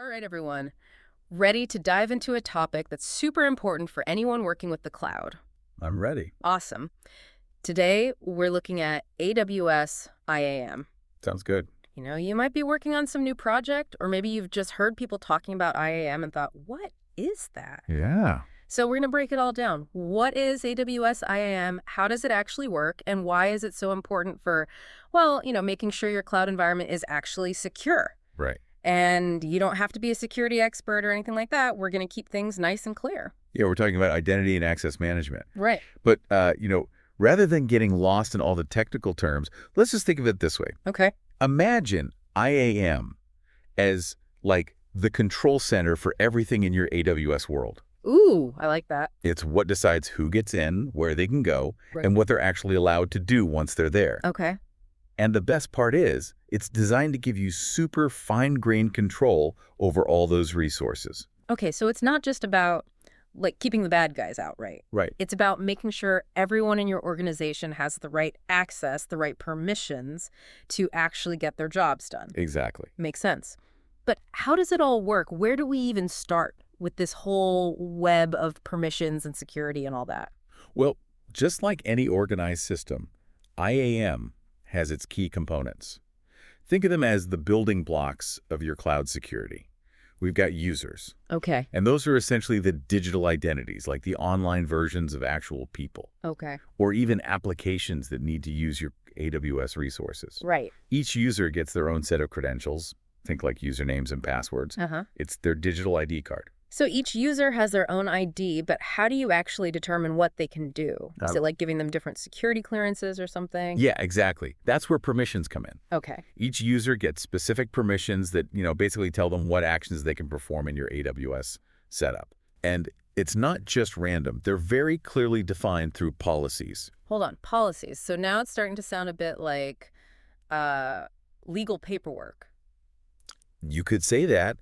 All right, everyone. Ready to dive into a topic that's super important for anyone working with the cloud. I'm ready. Awesome. Today, we're looking at AWS IAM. Sounds good. You might be working on some new project, or maybe you've just heard people talking about IAM and thought, what is that? Yeah. So we're going to break it all down. What is AWS IAM? How does it actually work? And why is it so important for, making sure your cloud environment is actually secure? Right. And you don't have to be a security expert or anything like that. We're going to keep things nice and clear. Yeah, we're talking about identity and access management. Right. But, rather than getting lost in all the technical terms, let's just think of it this way. Okay. Imagine IAM as like the control center for everything in your AWS world. Ooh, I like that. It's what decides who gets in, where they can go, Right. and what they're actually allowed to do once they're there. Okay. And the best part is, it's designed to give you super fine-grained control over all those resources. Okay, so it's not just about keeping the bad guys out, right? Right. It's about making sure everyone in your organization has the right access, the right permissions to actually get their jobs done. Exactly. Makes sense. But how does it all work? Where do we even start with this whole web of permissions and security and all that? Well, just like any organized system, IAM has its key components. Think of them as the building blocks of your cloud security. We've got users, Okay. and those are essentially the digital identities, like the online versions of actual people, Okay. or even applications that need to use your AWS resources. Right. Each user gets their own set of credentials, think like usernames and passwords. Uh-huh. It's their digital ID card. So each user has their own ID, but how do you actually determine what they can do? Is it like giving them different security clearances or something? Yeah, exactly. That's where permissions come in. Okay. Each user gets specific permissions that, basically tell them what actions they can perform in your AWS setup. And it's not just random. They're very clearly defined through policies. Hold on. Policies. So now it's starting to sound a bit like legal paperwork. You could say that.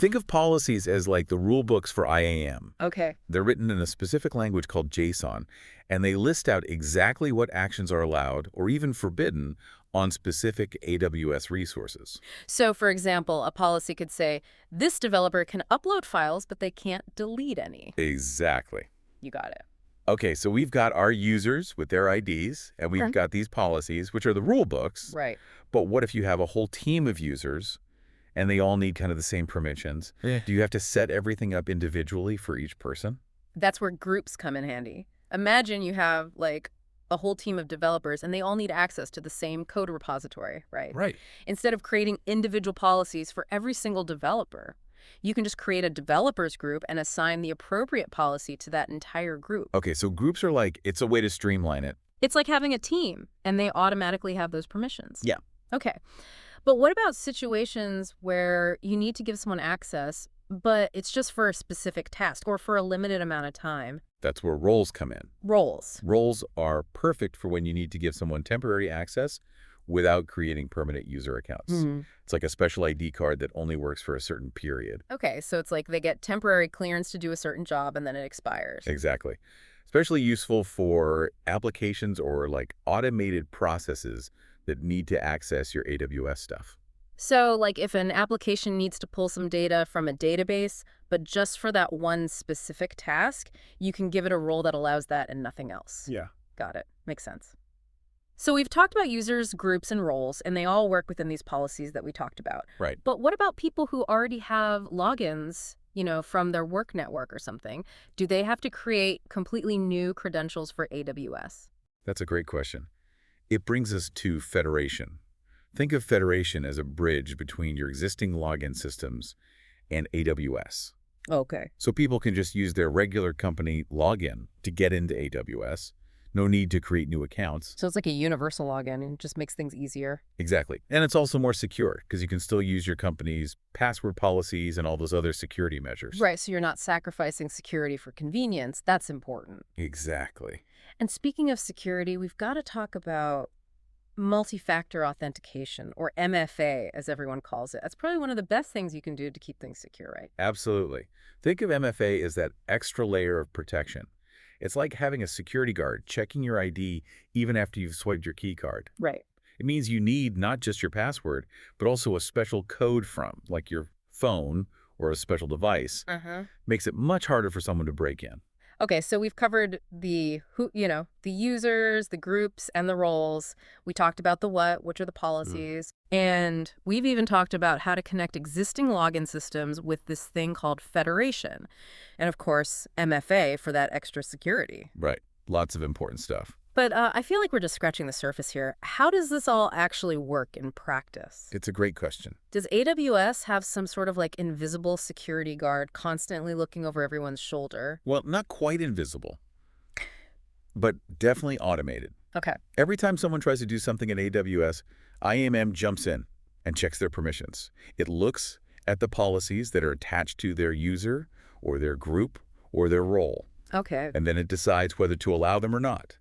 Think of policies as like the rule books for IAM. Okay. They're written in a specific language called JSON, and they list out exactly what actions are allowed or even forbidden on specific AWS resources. So, for example, a policy could say, this developer can upload files, but they can't delete any. Exactly. You got it. Okay, so we've got our users with their IDs, and we've got these policies, which are the rule books. Right. But what if you have a whole team of users and they all need kind of the same permissions? Yeah. Do you have to set everything up individually for each person? That's where groups come in handy. Imagine you have a whole team of developers and they all need access to the same code repository, right? Right. Instead of creating individual policies for every single developer, you can just create a developers group and assign the appropriate policy to that entire group. Okay, so groups are it's a way to streamline it. It's like having a team and they automatically have those permissions. Yeah. Okay. But what about situations where you need to give someone access, but it's just for a specific task or for a limited amount of time? That's where roles come in. Roles. Roles are perfect for when you need to give someone temporary access without creating permanent user accounts. It's like a special ID card that only works for a certain period. Okay, so it's like they get temporary clearance to do a certain job and then it expires. Exactly. Especially useful for applications or automated processes that need to access your AWS stuff. So if an application needs to pull some data from a database, but just for that one specific task, you can give it a role that allows that and nothing else. Yeah. Got it. Makes sense. So we've talked about users, groups, and roles, and they all work within these policies that we talked about. Right. But what about people who already have logins, from their work network or something? Do they have to create completely new credentials for AWS? That's a great question. It brings us to federation. Think of federation as a bridge between your existing login systems and AWS. Okay. So people can just use their regular company login to get into AWS. No need to create new accounts. So it's like a universal login and it just makes things easier. Exactly. And it's also more secure because you can still use your company's password policies and all those other security measures. Right, so you're not sacrificing security for convenience. That's important. Exactly. And speaking of security, we've got to talk about multi-factor authentication, or MFA, as everyone calls it. That's probably one of the best things you can do to keep things secure, right? Absolutely. Think of MFA as that extra layer of protection. It's like having a security guard checking your ID even after you've swiped your key card. Right. It means you need not just your password, but also a special code from, like your phone or a special device makes it much harder for someone to break in. Okay, so we've covered the users, the groups, and the roles. We talked about the what, which are the policies. And we've even talked about how to connect existing login systems with this thing called federation. And of course, MFA for that extra security. Right. Lots of important stuff. But I feel like we're just scratching the surface here. How does this all actually work in practice? It's a great question. Does AWS have some sort of like invisible security guard constantly looking over everyone's shoulder? Well, not quite invisible, but definitely automated. Okay. Every time someone tries to do something in AWS, IAM jumps in and checks their permissions. It looks at the policies that are attached to their user or their group or their role. Okay. And then it decides whether to allow them or not,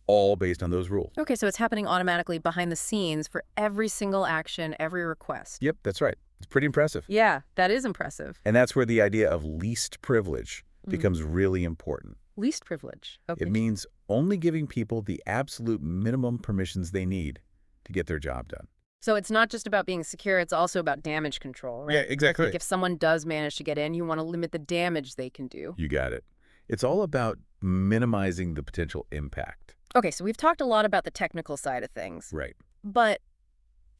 all based on those rules. Okay, so it's happening automatically behind the scenes for every single action, every request. Yep, that's right. It's pretty impressive. Yeah, that is impressive. And that's where the idea of least privilege becomes really important. Least privilege. Okay. It means only giving people the absolute minimum permissions they need to get their job done. So it's not just about being secure, it's also about damage control, right? Yeah, exactly. Like if someone does manage to get in, you want to limit the damage they can do. You got it. It's all about minimizing the potential impact. Okay, so we've talked a lot about the technical side of things. Right. But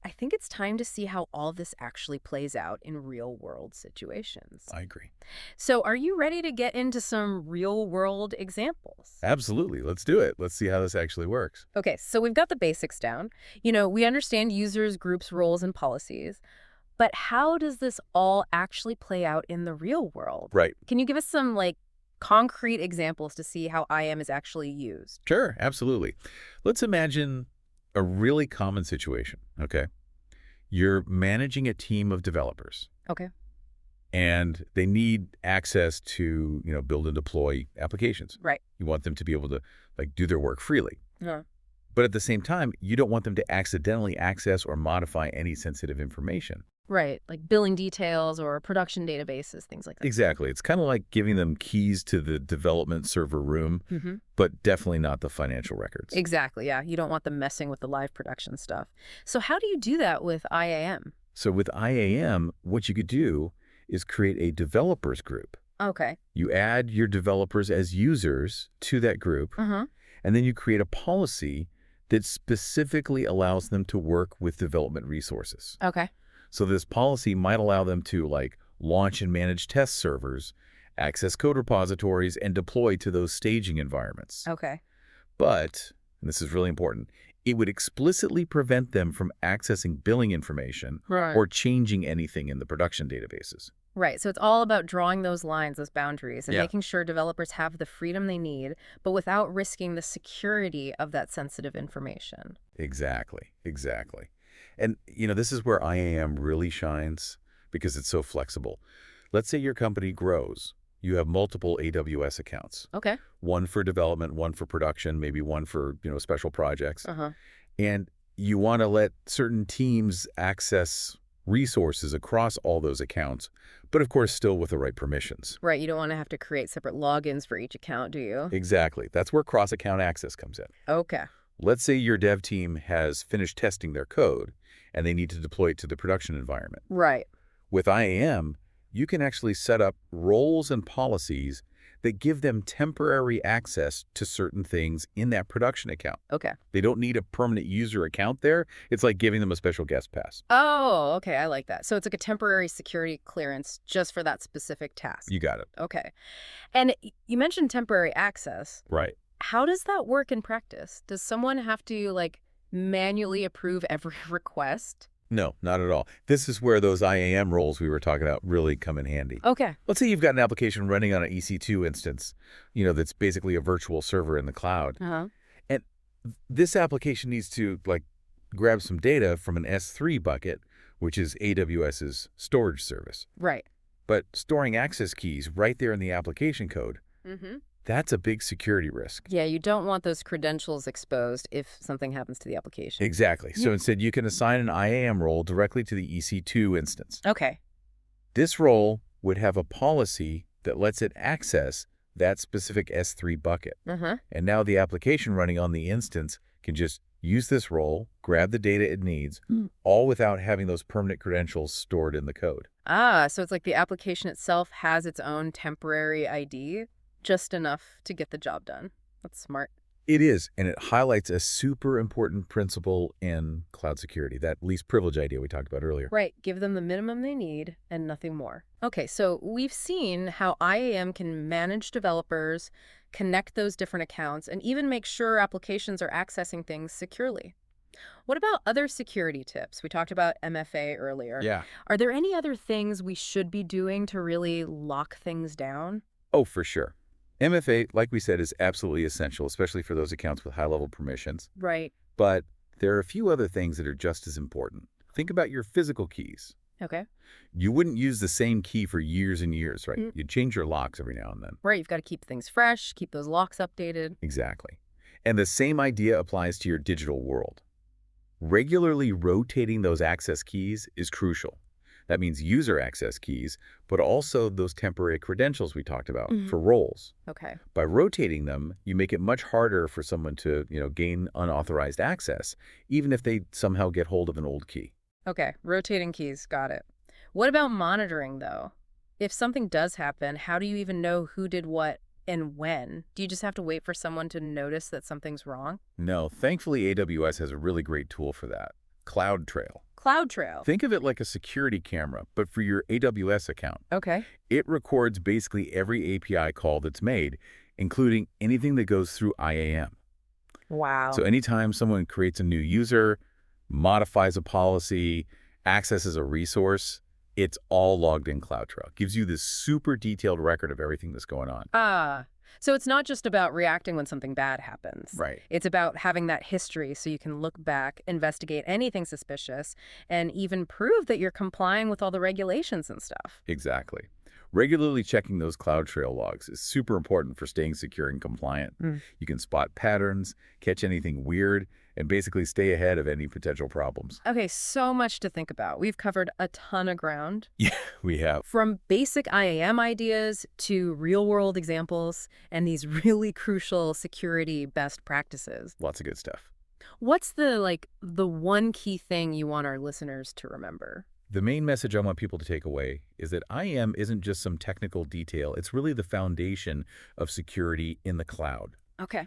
I think it's time to see how all this actually plays out in real-world situations. I agree. So are you ready to get into some real-world examples? Absolutely. Let's do it. Let's see how this actually works. Okay, so we've got the basics down. We understand users, groups, roles, and policies. But how does this all actually play out in the real world? Right. Can you give us some, concrete examples to see how IAM is actually used? Sure, absolutely. Let's imagine a really common situation, okay? You're managing a team of developers. Okay. And they need access to, build and deploy applications. Right. You want them to be able to, do their work freely. Yeah. But at the same time, you don't want them to accidentally access or modify any sensitive information. Right, like billing details or production databases, things like that. Exactly. It's kind of like giving them keys to the development server room, but definitely not the financial records. Exactly, yeah. You don't want them messing with the live production stuff. So how do you do that with IAM? So with IAM, what you could do is create a developers group. Okay. You add your developers as users to that group, and then you create a policy that specifically allows them to work with development resources. Okay. So this policy might allow them to launch and manage test servers, access code repositories, and deploy to those staging environments. Okay. But, and this is really important, it would explicitly prevent them from accessing billing information or changing anything in the production databases. Right. So it's all about drawing those lines, those boundaries, and making sure developers have the freedom they need, but without risking the security of that sensitive information. Exactly. Exactly. And, this is where IAM really shines because it's so flexible. Let's say your company grows. You have multiple AWS accounts. Okay. One for development, one for production, maybe one for, special projects. And you want to let certain teams access resources across all those accounts, but of course still with the right permissions. Right. You don't want to have to create separate logins for each account, do you? Exactly. That's where cross-account access comes in. Okay. Let's say your dev team has finished testing their code and they need to deploy it to the production environment. Right. With IAM, you can actually set up roles and policies that give them temporary access to certain things in that production account. Okay. They don't need a permanent user account there. It's like giving them a special guest pass. Oh, okay. I like that. So it's like a temporary security clearance just for that specific task. You got it. Okay. And you mentioned temporary access. Right. How does that work in practice? Does someone have to manually approve every request? No, not at all. This is where those IAM roles we were talking about really come in handy. Okay. Let's say you've got an application running on an EC2 instance, that's basically a virtual server in the cloud. And this application needs to grab some data from an S3 bucket, which is AWS's storage service. Right. But storing access keys right there in the application code, that's a big security risk. Yeah, you don't want those credentials exposed if something happens to the application. Exactly. So instead, you can assign an IAM role directly to the EC2 instance. Okay. This role would have a policy that lets it access that specific S3 bucket. And now the application running on the instance can just use this role, grab the data it needs, all without having those permanent credentials stored in the code. Ah, so it's like the application itself has its own temporary ID, just enough to get the job done. That's smart. It is, and it highlights a super important principle in cloud security, that least privilege idea we talked about earlier. Right, give them the minimum they need and nothing more. Okay, so we've seen how IAM can manage developers, connect those different accounts, and even make sure applications are accessing things securely. What about other security tips? We talked about MFA earlier. Yeah. Are there any other things we should be doing to really lock things down? Oh, for sure. MFA, like we said, is absolutely essential, especially for those accounts with high-level permissions. Right. But there are a few other things that are just as important. Think about your physical keys. Okay. You wouldn't use the same key for years and years, right? You'd change your locks every now and then. Right, you've got to keep things fresh, keep those locks updated. Exactly. And the same idea applies to your digital world. Regularly rotating those access keys is crucial. That means user access keys, but also those temporary credentials we talked about for roles. Okay. By rotating them, you make it much harder for someone to, gain unauthorized access, even if they somehow get hold of an old key. Okay, rotating keys, got it. What about monitoring, though? If something does happen, how do you even know who did what and when? Do you just have to wait for someone to notice that something's wrong? No, thankfully AWS has a really great tool for that, Cloud Trail. Cloud Trail. Think of it like a security camera, but for your AWS account. Okay. It records basically every API call that's made, including anything that goes through IAM. Wow. So anytime someone creates a new user, modifies a policy, accesses a resource, it's all logged in Cloud Trail. Gives you this super detailed record of everything that's going on. So it's not just about reacting when something bad happens. Right. It's about having that history so you can look back, investigate anything suspicious, and even prove that you're complying with all the regulations and stuff. Exactly. Regularly checking those Cloud Trail logs is super important for staying secure and compliant. You can spot patterns, catch anything weird, and basically stay ahead of any potential problems. Okay, so much to think about. We've covered a ton of ground. Yeah, we have. From basic IAM ideas to real-world examples and these really crucial security best practices. Lots of good stuff. What's the one key thing you want our listeners to remember? The main message I want people to take away is that IAM isn't just some technical detail. It's really the foundation of security in the cloud. Okay.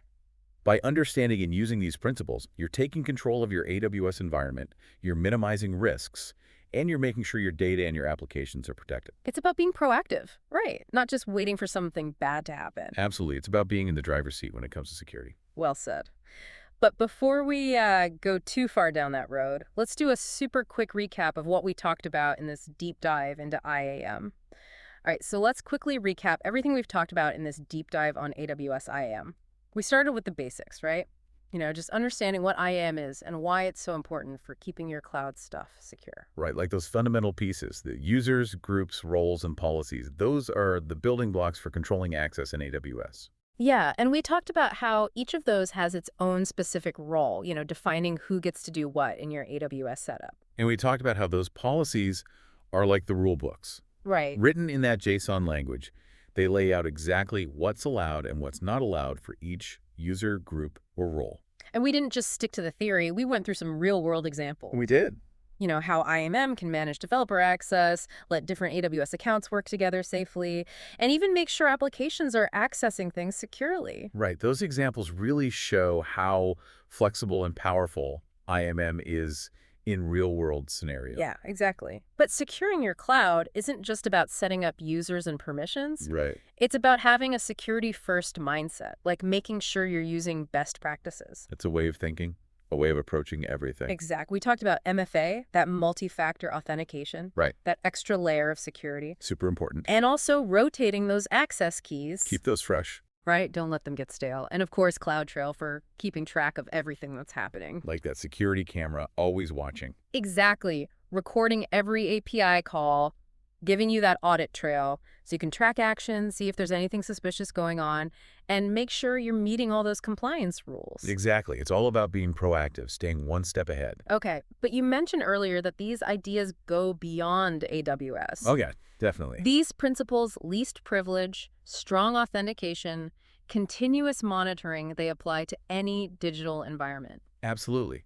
By understanding and using these principles, you're taking control of your AWS environment, you're minimizing risks, and you're making sure your data and your applications are protected. It's about being proactive, right? Not just waiting for something bad to happen. Absolutely. It's about being in the driver's seat when it comes to security. Well said. But before we go too far down that road, let's do a super quick recap of what we talked about in this deep dive into IAM. All right, so let's quickly recap everything we've talked about in this deep dive on AWS IAM. We started with the basics, right? Just understanding what IAM is and why it's so important for keeping your cloud stuff secure. Right, like those fundamental pieces, the users, groups, roles, and policies. Those are the building blocks for controlling access in AWS. Yeah, and we talked about how each of those has its own specific role, defining who gets to do what in your AWS setup. And we talked about how those policies are like the rule books. Right. Written in that JSON language, they lay out exactly what's allowed and what's not allowed for each user, group, or role. And we didn't just stick to the theory. We went through some real-world examples. We did. How IAM can manage developer access, let different AWS accounts work together safely, and even make sure applications are accessing things securely. Right. Those examples really show how flexible and powerful IAM is in real-world scenarios. Yeah, exactly. But securing your cloud isn't just about setting up users and permissions. Right. It's about having a security-first mindset, like making sure you're using best practices. It's a way of thinking, a way of approaching everything. Exactly. We talked about MFA, that multi-factor authentication. Right. That extra layer of security. Super important. And also rotating those access keys. Keep those fresh. Right? Don't let them get stale. And of course, Cloud Trail for keeping track of everything that's happening. Like that security camera, always watching. Exactly. Recording every API call, giving you that audit trail so you can track action, see if there's anything suspicious going on, and make sure you're meeting all those compliance rules. Exactly. It's all about being proactive, staying one step ahead. Okay, but you mentioned earlier that these ideas go beyond AWS. Oh, yeah, definitely. These principles, least privilege, strong authentication, continuous monitoring, they apply to any digital environment. Absolutely.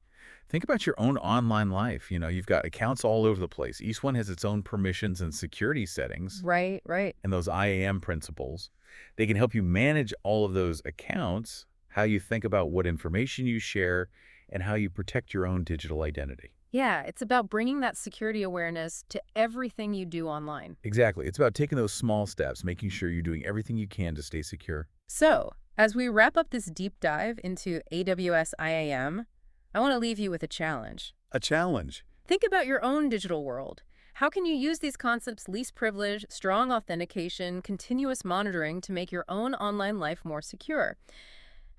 Think about your own online life. You've got accounts all over the place. Each one has its own permissions and security settings Right, right. and those IAM principles. They can help you manage all of those accounts, how you think about what information you share, and how you protect your own digital identity. Yeah, it's about bringing that security awareness to everything you do online. Exactly. It's about taking those small steps, making sure you're doing everything you can to stay secure. So, as we wrap up this deep dive into AWS IAM, I want to leave you with a challenge. A challenge. Think about your own digital world. How can you use these concepts, least privilege, strong authentication, continuous monitoring, to make your own online life more secure?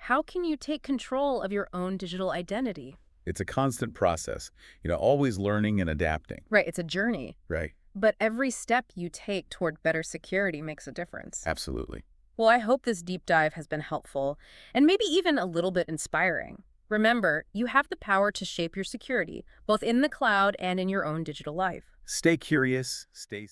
How can you take control of your own digital identity? It's a constant process, always learning and adapting. Right, it's a journey. Right. But every step you take toward better security makes a difference. Absolutely. Well, I hope this deep dive has been helpful and maybe even a little bit inspiring. Remember, you have the power to shape your security, both in the cloud and in your own digital life. Stay curious, stay